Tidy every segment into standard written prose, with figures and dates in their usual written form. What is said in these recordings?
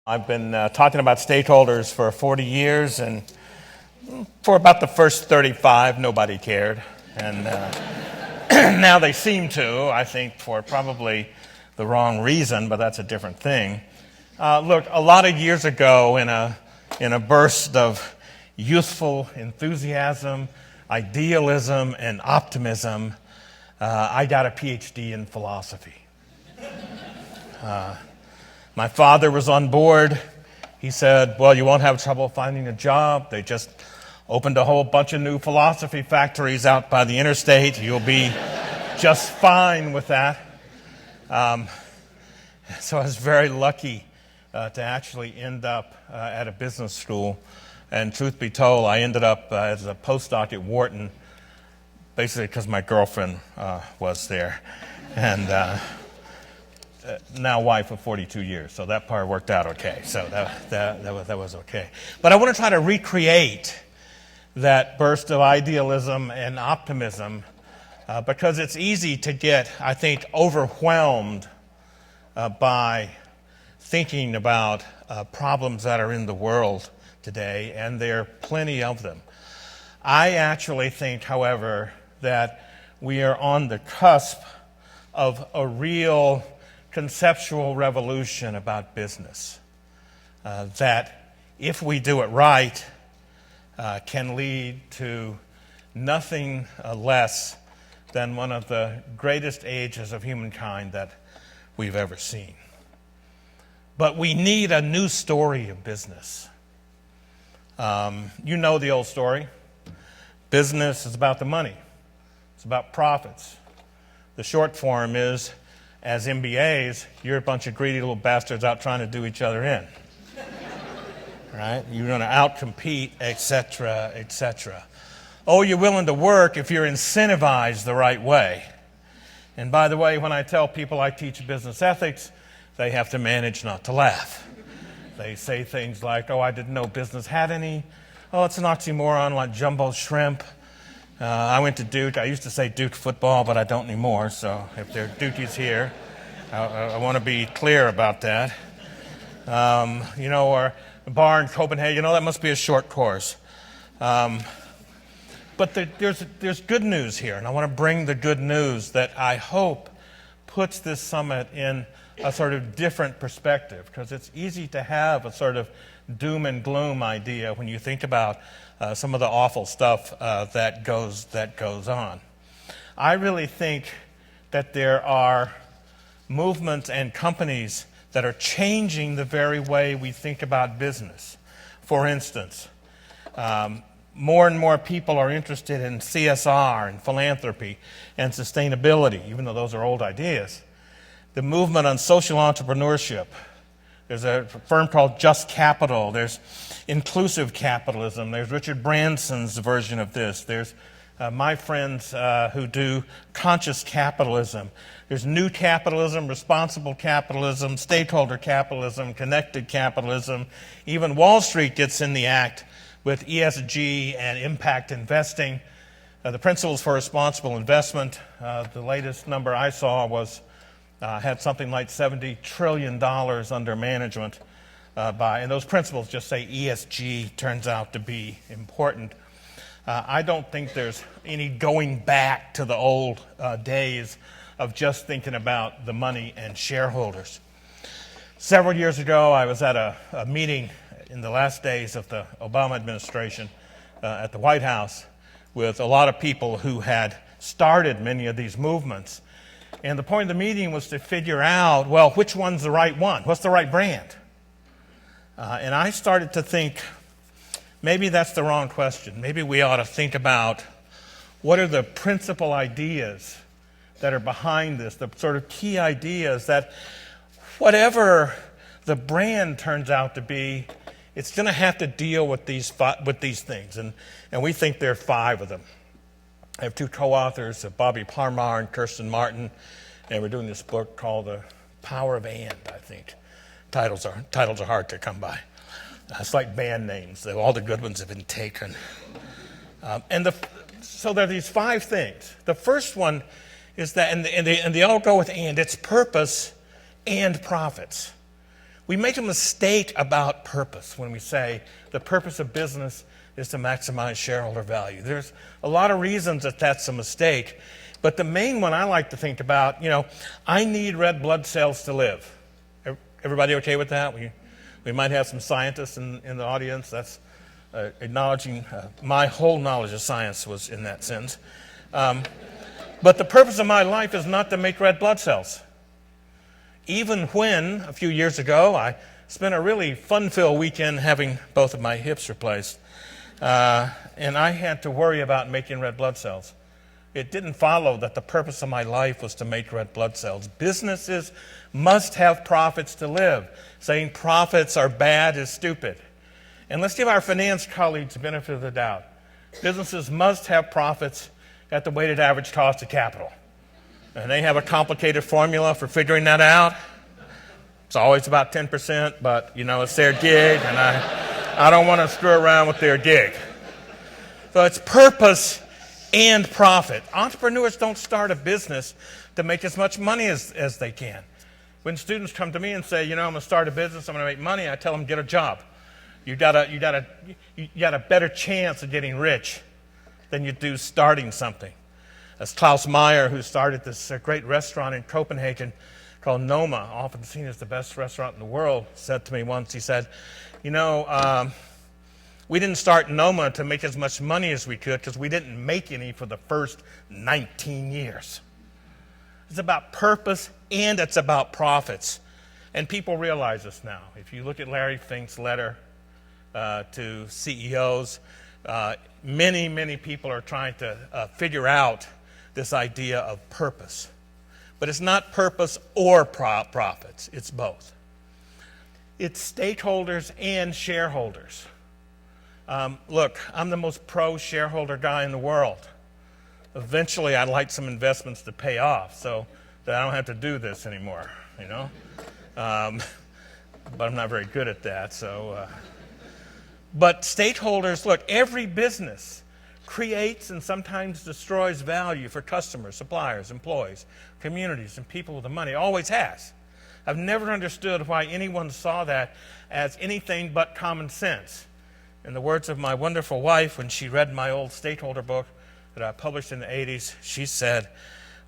I've been talking about stakeholders for 40 years, and for about the first 35, nobody cared. And now they seem to, I think, for probably the wrong reason, but that's a different thing. Look, a lot of years ago, in a burst of youthful enthusiasm, idealism, and optimism, I got a PhD in philosophy. My father was on board. He said, well, you won't have trouble finding a job. They just opened a whole bunch of new philosophy factories out by the interstate. You'll be just fine with that. So I was very lucky to actually end up at a business school. And truth be told, I ended up as a postdoc at Wharton, basically because my girlfriend was there. And now wife of 42 years, so that part worked out okay. So that was okay. But I want to try to recreate that burst of idealism and optimism because it's easy to get, I think, overwhelmed by thinking about problems that are in the world today, and there are plenty of them. I actually think, however, that we are on the cusp of a real conceptual revolution about business that, if we do it right, can lead to nothing less than one of the greatest ages of humankind that we've ever seen. But we need a new story of business. You know the old story. Business is about the money. It's about profits. The short form is, as MBAs, you're a bunch of greedy little bastards out trying to do each other in. Right? You're going to outcompete, etc., etc. Oh, you're willing to work if you're incentivized the right way. And by the way, when I tell people I teach business ethics, they have to manage not to laugh. They say things like, oh, I didn't know business had any. Oh, it's an oxymoron like jumbo shrimp. I went to Duke. I used to say Duke football, but I don't anymore. So if there are Dukies here, I want to be clear about that. Or a bar in Copenhagen, that must be a short course. But there's good news here, and I want to bring the good news that I hope puts this summit in a sort of different perspective, because it's easy to have a sort of doom and gloom idea when you think about some of the awful stuff that goes on. I really think that there are movements and companies that are changing the very way we think about business. For instance, more and more people are interested in CSR and philanthropy and sustainability, even though those are old ideas. The movement on social entrepreneurship. There's a firm called Just Capital. There's inclusive capitalism. There's Richard Branson's version of this. There's my friends who do conscious capitalism. There's new capitalism, responsible capitalism, stakeholder capitalism, connected capitalism. Even Wall Street gets in the act with ESG and impact investing. The principles for responsible investment, the latest number I saw was had something like $70 trillion under management and those principles just say ESG turns out to be important. I don't think there's any going back to the old days of just thinking about the money and shareholders. Several years ago, I was at a meeting in the last days of the Obama administration at the White House with a lot of people who had started many of these movements. And the point of the meeting was to figure out, well, which one's the right one? What's the right brand? And I started to think, maybe that's the wrong question. Maybe we ought to think about what are the principal ideas that are behind this, the sort of key ideas that whatever the brand turns out to be, it's going to have to deal with these things. And we think there are 5 of them. I have 2 co-authors, Bobby Parmar and Kirsten Martin, and we're doing this book called The Power of And, I think. Titles are hard to come by. It's like band names. All the good ones have been taken. So there are these 5 things. The first one is that, and they all go with and, it's purpose and profits. We make a mistake about purpose when we say the purpose of business is to maximize shareholder value. There's a lot of reasons that that's a mistake, but the main one I like to think about, I need red blood cells to live. Everybody okay with that? We might have some scientists in the audience. That's acknowledging my whole knowledge of science was in that sense. But the purpose of my life is not to make red blood cells. Even when, a few years ago, I spent a really fun-filled weekend having both of my hips replaced, and I had to worry about making red blood cells. It didn't follow that the purpose of my life was to make red blood cells. Businesses must have profits to live. Saying profits are bad is stupid. And let's give our finance colleagues the benefit of the doubt. Businesses must have profits at the weighted average cost of capital. And they have a complicated formula for figuring that out. It's always about 10%, but, it's their gig, and I don't want to screw around with their gig. So it's purpose and profit. Entrepreneurs don't start a business to make as much money as they can. When students come to me and say, I'm going to start a business, I'm going to make money, I tell them, get a job. You got a better chance of getting rich than you do starting something. As Klaus Meyer, who started this great restaurant in Copenhagen called Noma, often seen as the best restaurant in the world, said to me once, he said, we didn't start Noma to make as much money as we could because we didn't make any for the first 19 years. It's about purpose and it's about profits. And people realize this now. If you look at Larry Fink's letter to CEOs, many people are trying to figure out this idea of purpose. But it's not purpose or profits. It's both. It's stakeholders and shareholders. Look, I'm the most pro-shareholder guy in the world. Eventually, I'd like some investments to pay off so that I don't have to do this anymore, But I'm not very good at that, so... But stakeholders, look, every business creates and sometimes destroys value for customers, suppliers, employees, communities, and people with the money. Always has. I've never understood why anyone saw that as anything but common sense. In the words of my wonderful wife, when she read my old stakeholder book that I published in the 80s, she said,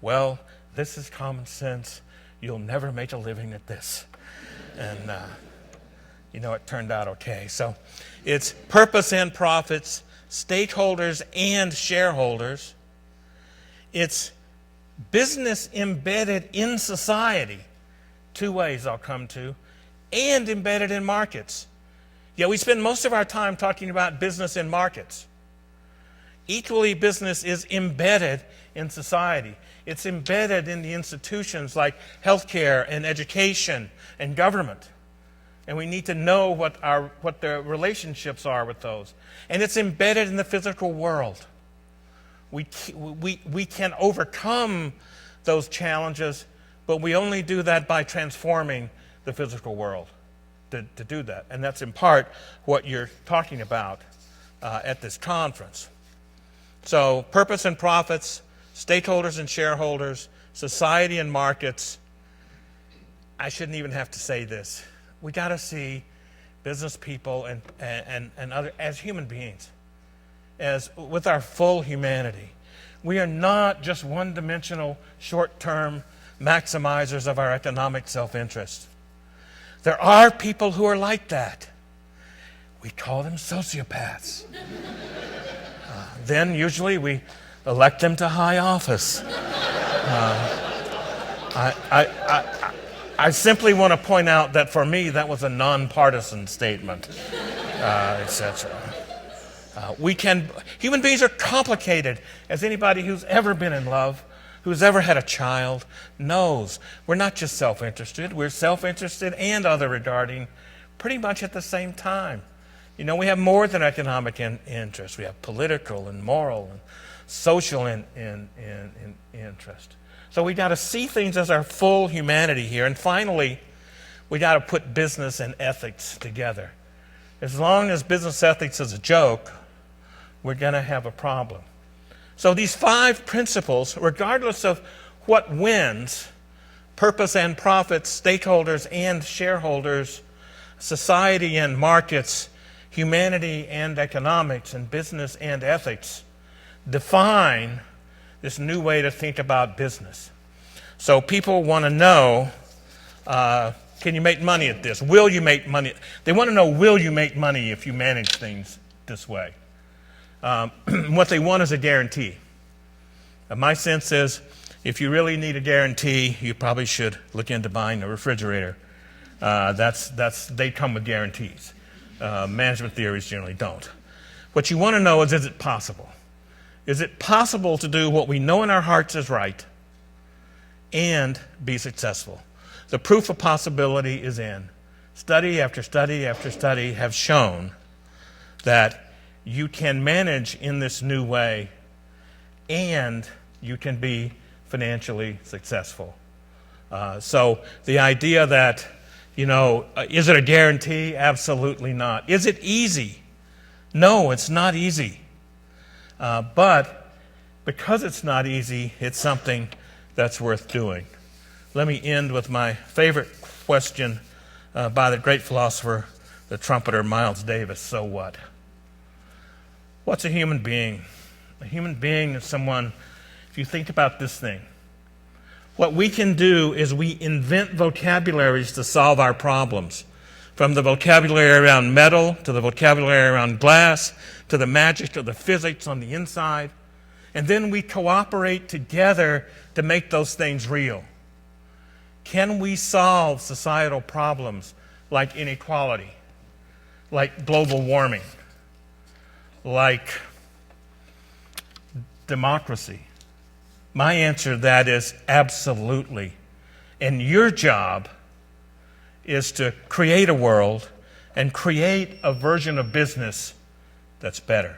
well, this is common sense. You'll never make a living at this. And, it turned out okay. So it's purpose and profits, stakeholders and shareholders. It's business embedded in society, two ways I'll come to, and embedded in markets. Yeah, we spend most of our time talking about business in markets. Equally, business is embedded in society. It's embedded in the institutions like healthcare and education and government. And we need to know what the relationships are with those. And it's embedded in the physical world. We can overcome those challenges, but we only do that by transforming the physical world to do that. And that's in part what you're talking about at this conference. So purpose and profits, stakeholders and shareholders, society and markets. I shouldn't even have to say this. We got to see business people and other as human beings, as with our full humanity. We are not just one-dimensional, short-term maximizers of our economic self-interest. There are people who are like that. We call them sociopaths. Then usually we elect them to high office. I simply want to point out that for me, that was a nonpartisan statement, etc. Human beings are complicated, as anybody who's ever been in love, who's ever had a child, knows. We're not just self-interested, we're self-interested and other-regarding pretty much at the same time. We have more than economic interest. We have political and moral and social interest. So we got to see things as our full humanity here. And finally, we got to put business and ethics together. As long as business ethics is a joke, we're going to have a problem. So these 5 principles, regardless of what wins, purpose and profits, stakeholders and shareholders, society and markets, humanity and economics, and business and ethics define this new way to think about business. So people want to know, can you make money at this? Will you make money? They want to know, will you make money if you manage things this way? What they want is a guarantee. My sense is, if you really need a guarantee, you probably should look into buying a refrigerator. They come with guarantees. Management theories generally don't. What you want to know is it possible? Is it possible to do what we know in our hearts is right and be successful? The proof of possibility is in. Study after study after study have shown that you can manage in this new way and you can be financially successful. So the idea that, is it a guarantee? Absolutely not. Is it easy? No, it's not easy. But because it's not easy, it's something that's worth doing. Let me end with my favorite question by the great philosopher, the trumpeter Miles Davis. So what? What's a human being? A human being is someone, if you think about this thing, what we can do is we invent vocabularies to solve our problems. From the vocabulary around metal, to the vocabulary around glass, to the magic of the physics on the inside. And then we cooperate together to make those things real. Can we solve societal problems like inequality, like global warming, like democracy? My answer to that is absolutely. And your job is to create a world and create a version of business that's better.